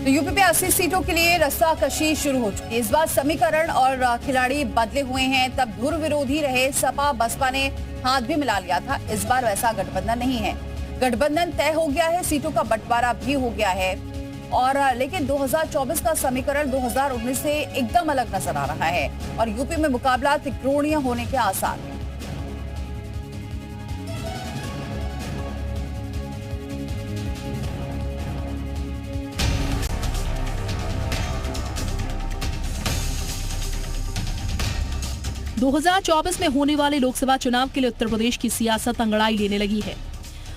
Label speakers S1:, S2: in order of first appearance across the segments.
S1: तो यूपी में 80 सीटों के लिए रस्साकशी शुरू हो चुकी है। इस बार समीकरण और खिलाड़ी बदले हुए हैं। तब धुर विरोधी रहे सपा बसपा ने हाथ भी मिला लिया था। इस बार वैसा गठबंधन नहीं है। गठबंधन तय हो गया है, सीटों का बंटवारा भी हो गया है। और लेकिन 2024 का समीकरण 2019 से एकदम अलग नजर आ रहा है और यूपी में मुकाबला त्रिकोणीय होने के आसार हैं।
S2: दो 2024 में होने वाले लोकसभा चुनाव के लिए उत्तर प्रदेश की सियासत अंगड़ाई लेने लगी है।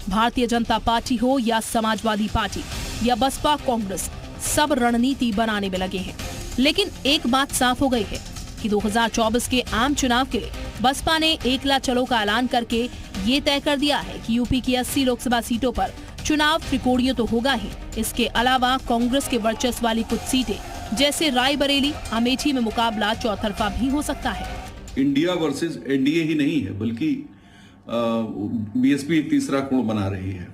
S2: भारतीय जनता पार्टी हो या समाजवादी पार्टी या बसपा कांग्रेस, सब रणनीति बनाने में लगे हैं। लेकिन एक बात साफ हो गई है कि 2024 के आम चुनाव के लिए बसपा ने एकला चलो का ऐलान करके ये तय कर दिया है कि यूपी की 80 लोकसभा सीटों पर चुनाव त्रिकोणीय तो होगा ही। इसके अलावा कांग्रेस के वर्चस्व वाली कुछ सीटें जैसे रायबरेली, अमेठी में मुकाबला चौतरफा भी हो सकता है।
S3: इंडिया वर्सेस एनडीए ही नहीं है, बल्कि बीएसपी एक तीसरा कोण बना रही है।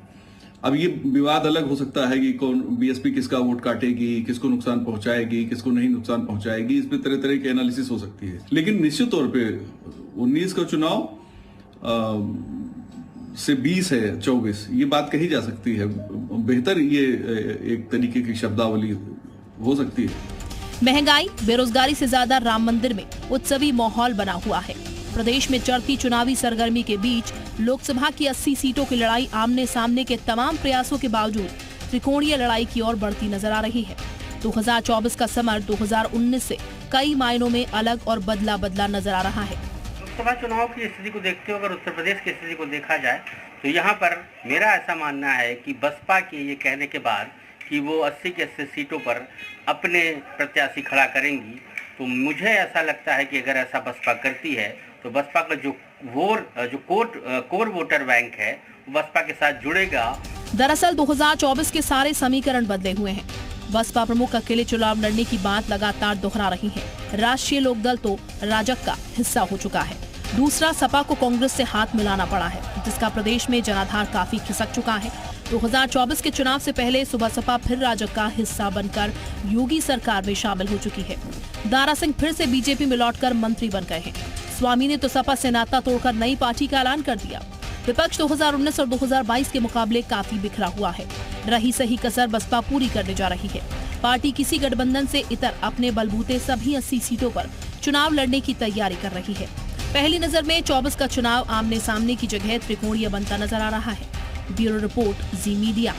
S3: अब ये विवाद अलग हो सकता है कि कौन बीएसपी किसका वोट काटेगी, किसको नुकसान पहुंचाएगी, किसको नहीं नुकसान पहुंचाएगी। इस पे तरह तरह की एनालिसिस हो सकती है। लेकिन निश्चित तौर पे 19 का चुनाव से 20 है 24, ये बात कही जा सकती है। बेहतर ये एक तरीके की शब्दावली हो सकती है।
S2: महंगाई, बेरोजगारी से ज्यादा राम मंदिर में उत्सवी माहौल बना हुआ है। प्रदेश में चढ़ती चुनावी सरगर्मी के बीच लोकसभा की 80 सीटों की लड़ाई आमने सामने के तमाम प्रयासों के बावजूद त्रिकोणीय लड़ाई की ओर बढ़ती नजर आ रही है। 2024 का समर 2019 से कई मायनों में अलग और बदला बदला नजर आ रहा है।
S4: लोकसभा चुनाव की स्थिति को देखते हुए अगर उत्तर प्रदेश की स्थिति को देखा जाए तो यहाँ पर मेरा ऐसा मानना है कि बसपा के ये कहने के बाद कि वो 80 के 80 सीटों पर अपने प्रत्याशी खड़ा करेंगी, तो मुझे ऐसा लगता है कि अगर ऐसा बसपा करती है तो बसपा का जो कोर वोटर बैंक है वो बसपा के साथ जुड़ेगा।
S2: दरअसल 2024 के सारे समीकरण बदले हुए हैं। बसपा प्रमुख अकेले चुनाव लड़ने की बात लगातार दोहरा रही है। राष्ट्रीय लोकदल तो राजग का हिस्सा हो चुका है। दूसरा, सपा को कांग्रेस से हाथ मिलाना पड़ा है, जिसका प्रदेश में जनाधार काफी खिसक चुका है। 2024 के चुनाव से पहले सुबह सपा फिर राजग का हिस्सा बनकर योगी सरकार में शामिल हो चुकी है। दारा सिंह फिर से बीजेपी में लौटकर मंत्री बन गए हैं। स्वामी ने तो सपा से नाता तोड़कर नई पार्टी का ऐलान कर दिया। विपक्ष 2019 और 2022 के मुकाबले काफी बिखरा हुआ है। रही सही कसर बसपा पूरी करने जा रही है। पार्टी किसी गठबंधन से इतर अपने बलबूते सभी 80 सीटों पर चुनाव लड़ने की तैयारी कर रही है। पहली नजर में 24 का चुनाव आमने सामने की जगह त्रिकोणीय बनता नजर आ रहा है। ब्यूरो रिपोर्ट, जी मीडिया।